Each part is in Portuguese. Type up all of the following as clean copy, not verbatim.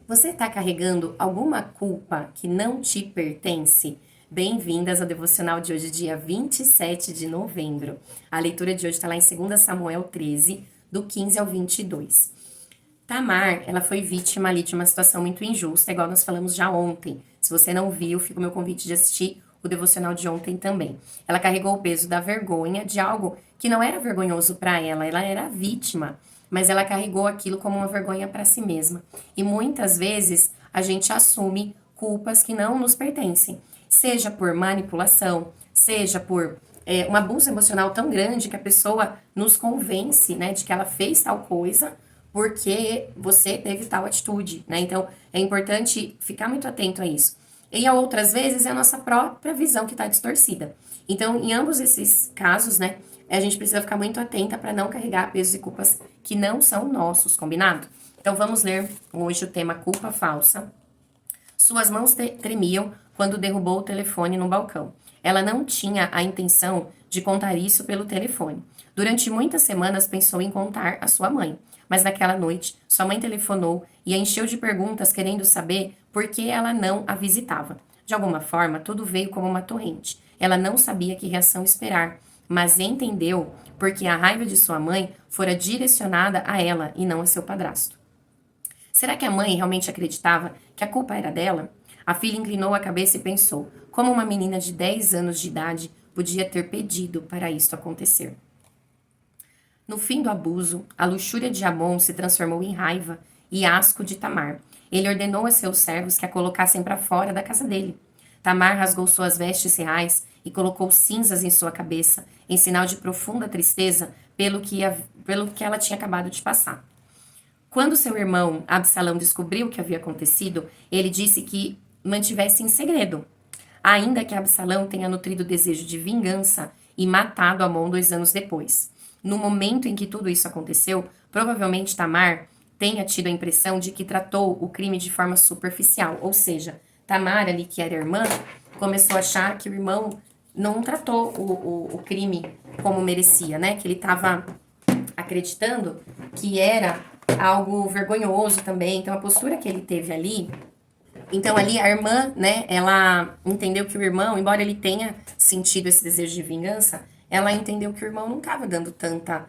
Você está carregando alguma culpa que não te pertence? Bem-vindas ao devocional de hoje, dia 27 de novembro. A leitura de hoje está lá em 2 Samuel 13, do 15 ao 22. Tamar, ela foi vítima ali de uma situação muito injusta, igual nós falamos já ontem. Se você não viu, fica o meu convite de assistir o devocional de ontem também. Ela carregou o peso da vergonha de algo que não era vergonhoso para ela era vítima, mas ela carregou aquilo como uma vergonha para si mesma. E muitas vezes a gente assume culpas que não nos pertencem, seja por manipulação, seja por um abuso emocional tão grande que a pessoa nos convence, né, de que ela fez tal coisa porque você teve tal atitude, né? Então, é importante ficar muito atento a isso. E a outras vezes é a nossa própria visão que está distorcida. Então, em ambos esses casos, né, a gente precisa ficar muito atenta para não carregar pesos e culpas que não são nossos, combinado? Então, vamos ler hoje o tema culpa falsa. Suas mãos tremiam quando derrubou o telefone no balcão. Ela não tinha a intenção de contar isso pelo telefone. Durante muitas semanas pensou em contar à sua mãe, mas naquela noite sua mãe telefonou e a encheu de perguntas querendo saber por que ela não a visitava. De alguma forma, tudo veio como uma torrente. Ela não sabia que reação esperar, mas entendeu porque a raiva de sua mãe fora direcionada a ela e não a seu padrasto. Será que a mãe realmente acreditava que a culpa era dela? A filha inclinou a cabeça e pensou: como uma menina de 10 anos de idade podia ter pedido para isso acontecer? No fim do abuso, a luxúria de Amon se transformou em raiva e asco de Tamar. Ele ordenou a seus servos que a colocassem para fora da casa dele. Tamar rasgou suas vestes reais e colocou cinzas em sua cabeça, em sinal de profunda tristeza pelo que ela tinha acabado de passar. Quando seu irmão Absalão descobriu o que havia acontecido, ele disse que mantivesse em segredo, ainda que Absalão tenha nutrido desejo de vingança e matado Amon 2 anos depois. No momento em que tudo isso aconteceu, provavelmente Tamar tenha tido a impressão de que tratou o crime de forma superficial, ou seja, Tamar, ali que era irmã, começou a achar que o irmão não tratou o crime como merecia, né? Que ele estava acreditando que era algo vergonhoso também. Então, a postura que ele teve ali. Então, ali a irmã, né, ela entendeu que o irmão, embora ele tenha sentido esse desejo de vingança, ela entendeu que o irmão não estava dando tanta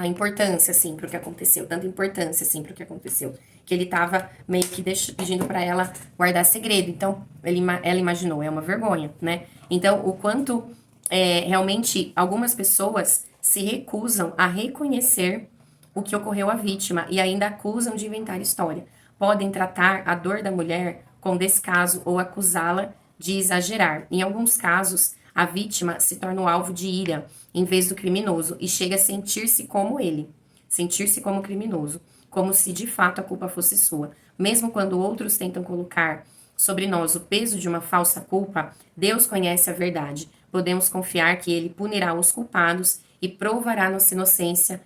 importância, assim, pro que aconteceu, tanta importância, assim, pro que aconteceu. Que ele tava meio que pedindo para ela guardar segredo. Então, ela imaginou, é uma vergonha, né? Então, o quanto realmente algumas pessoas se recusam a reconhecer o que ocorreu à vítima e ainda acusam de inventar história. Podem tratar a dor da mulher com descaso ou acusá-la de exagerar. Em alguns casos, a vítima se torna o alvo de ira em vez do criminoso e chega a sentir-se como ele, sentir-se como criminoso, como se de fato a culpa fosse sua. Mesmo quando outros tentam colocar sobre nós o peso de uma falsa culpa, Deus conhece a verdade. Podemos confiar que Ele punirá os culpados e provará nossa inocência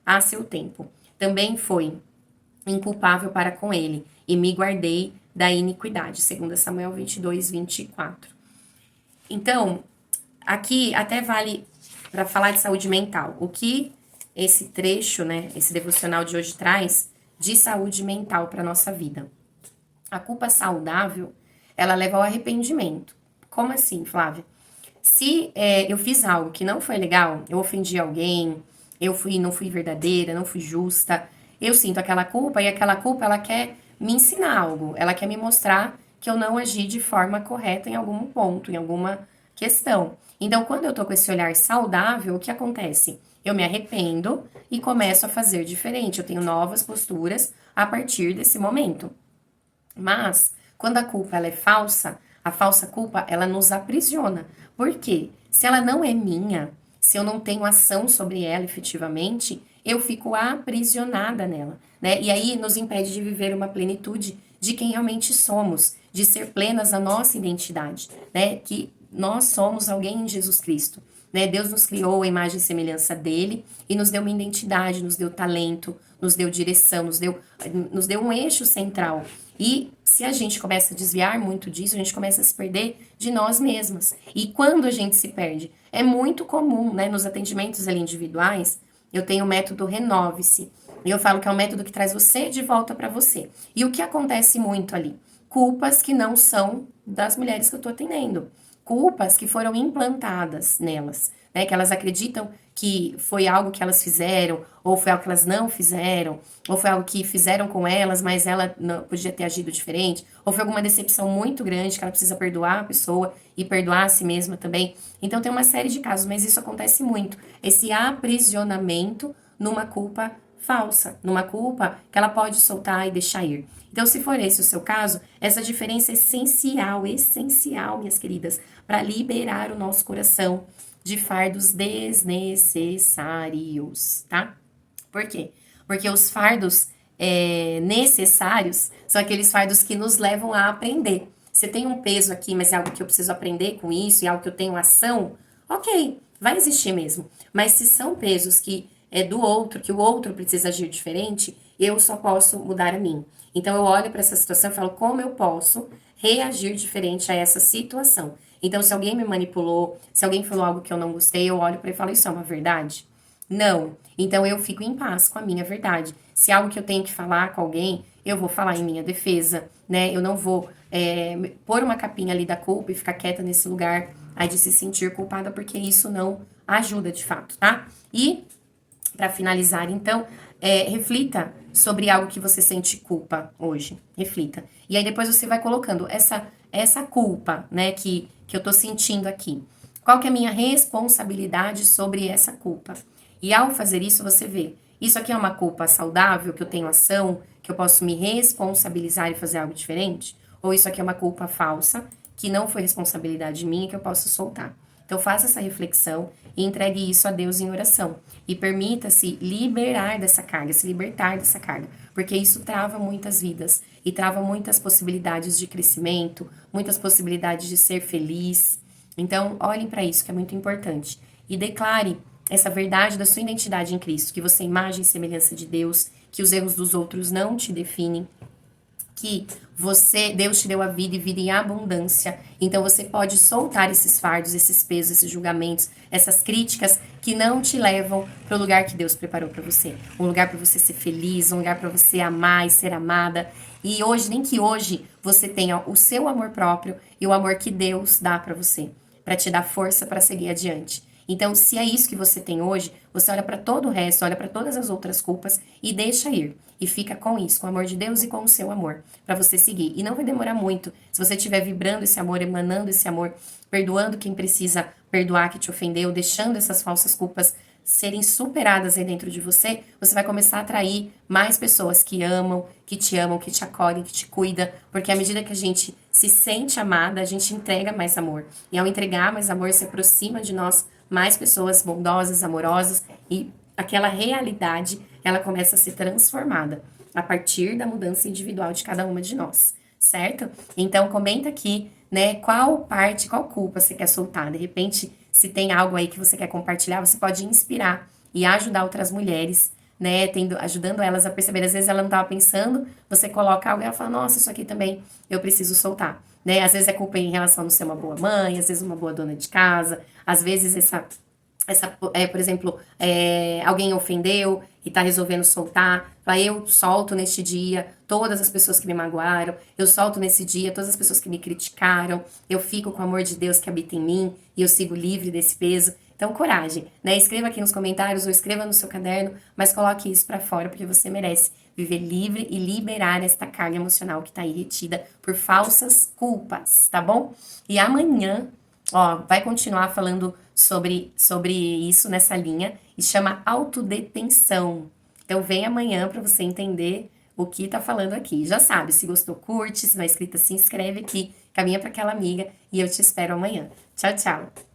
a seu tempo. Também foi inculpável para com ele, e me guardei da iniquidade. 2 Samuel 22, 24. Então, aqui até vale para falar de saúde mental. O que esse trecho, né, esse devocional de hoje traz de saúde mental para nossa vida? A culpa saudável, ela leva ao arrependimento. Como assim, Flávia? Se eu fiz algo que não foi legal, eu ofendi alguém, não fui verdadeira, não fui justa, eu sinto aquela culpa e aquela culpa ela quer me ensinar algo, ela quer me mostrar que eu não agi de forma correta em algum ponto, em alguma questão. Então, quando eu tô com esse olhar saudável, o que acontece? Eu me arrependo e começo a fazer diferente. Eu tenho novas posturas a partir desse momento. Mas, quando a culpa ela é falsa, a falsa culpa ela nos aprisiona. Por quê? Se ela não é minha, se eu não tenho ação sobre ela efetivamente, eu fico aprisionada nela, né? E aí nos impede de viver uma plenitude de quem realmente somos, de ser plenas na nossa identidade, né? Que nós somos alguém em Jesus Cristo, né? Deus nos criou a imagem e semelhança dele e nos deu uma identidade, nos deu talento, nos deu direção, nos deu um eixo central. E se a gente começa a desviar muito disso, a gente começa a se perder de nós mesmas. E quando a gente se perde? É muito comum, né, nos atendimentos ali individuais, eu tenho o método Renove-se. E eu falo que é um método que traz você de volta para você. E o que acontece muito ali? Culpas que não são das mulheres que eu tô atendendo. Culpas que foram implantadas nelas, né? Que elas acreditam que foi algo que elas fizeram, ou foi algo que elas não fizeram, ou foi algo que fizeram com elas, mas ela não podia ter agido diferente, ou foi alguma decepção muito grande que ela precisa perdoar a pessoa e perdoar a si mesma também. Então tem uma série de casos, mas isso acontece muito. Esse aprisionamento numa culpa falsa, numa culpa que ela pode soltar e deixar ir. Então, se for esse o seu caso, essa diferença é essencial, essencial, minhas queridas, para liberar o nosso coração de fardos desnecessários, tá? Por quê? Porque os fardos necessários são aqueles fardos que nos levam a aprender. Você tem um peso aqui, mas é algo que eu preciso aprender com isso, e algo que eu tenho ação, ok, vai existir mesmo. Mas se são pesos que é do outro, que o outro precisa agir diferente, eu só posso mudar a mim. Então eu olho para essa situação e falo como eu posso reagir diferente a essa situação. Então, se alguém me manipulou, se alguém falou algo que eu não gostei, eu olho para ele e falo, isso é uma verdade? Não. Então eu fico em paz com a minha verdade. Se é algo que eu tenho que falar com alguém, eu vou falar em minha defesa, né? Eu não vou pôr uma capinha ali da culpa e ficar quieta nesse lugar aí de se sentir culpada, porque isso não ajuda de fato, tá? E para finalizar, então, reflita sobre algo que você sente culpa hoje. Reflita. E aí depois você vai colocando essa culpa, né, que eu tô sentindo aqui. Qual que é a minha responsabilidade sobre essa culpa? E ao fazer isso, você vê, isso aqui é uma culpa saudável, que eu tenho ação, que eu posso me responsabilizar e fazer algo diferente? Ou isso aqui é uma culpa falsa, que não foi responsabilidade minha, que eu posso soltar? Então faça essa reflexão e entregue isso a Deus em oração. E permita-se liberar dessa carga, se libertar dessa carga. Porque isso trava muitas vidas e trava muitas possibilidades de crescimento, muitas possibilidades de ser feliz. Então, olhem para isso, que é muito importante. E declare essa verdade da sua identidade em Cristo, que você é imagem e semelhança de Deus, que os erros dos outros não te definem, que Deus te deu a vida e vida em abundância. Então você pode soltar esses fardos, esses pesos, esses julgamentos, essas críticas que não te levam para o lugar que Deus preparou para você. Um lugar para você ser feliz, um lugar para você amar e ser amada. E hoje, nem que hoje você tenha o seu amor próprio e o amor que Deus dá para você, para te dar força para seguir adiante. Então, se é isso que você tem hoje, você olha para todo o resto, olha para todas as outras culpas e deixa ir. E fica com isso, com o amor de Deus e com o seu amor, para você seguir. E não vai demorar muito. Se você estiver vibrando esse amor, emanando esse amor, perdoando quem precisa perdoar que te ofendeu, deixando essas falsas culpas serem superadas aí dentro de você, você vai começar a atrair mais pessoas que te amam, que te acolhem, que te cuidam, porque à medida que a gente se sente amada, a gente entrega mais amor. E ao entregar mais amor, se aproxima de nós mais pessoas bondosas, amorosas, e aquela realidade, ela começa a ser transformada a partir da mudança individual de cada uma de nós, certo? Então, comenta aqui, né, qual culpa você quer soltar. De repente, se tem algo aí que você quer compartilhar, você pode inspirar e ajudar outras mulheres, né, ajudando elas a perceber. Às vezes ela não estava pensando, você coloca algo e ela fala, nossa, isso aqui também eu preciso soltar, né? Às vezes é culpa em relação a não ser uma boa mãe, às vezes uma boa dona de casa, às vezes por exemplo, alguém ofendeu e tá resolvendo soltar, fala, eu solto neste dia todas as pessoas que me magoaram, eu solto nesse dia todas as pessoas que me criticaram, eu fico com o amor de Deus que habita em mim e eu sigo livre desse peso. Então, coragem, né? Escreva aqui nos comentários ou escreva no seu caderno, mas coloque isso pra fora, porque você merece viver livre e liberar esta carga emocional que tá aí retida por falsas culpas, tá bom? E amanhã, ó, vai continuar falando sobre isso nessa linha e chama autodetenção. Então vem amanhã para você entender o que tá falando aqui. Já sabe, se gostou, curte, se não é inscrita, se inscreve aqui, caminha para aquela amiga e eu te espero amanhã. Tchau, tchau.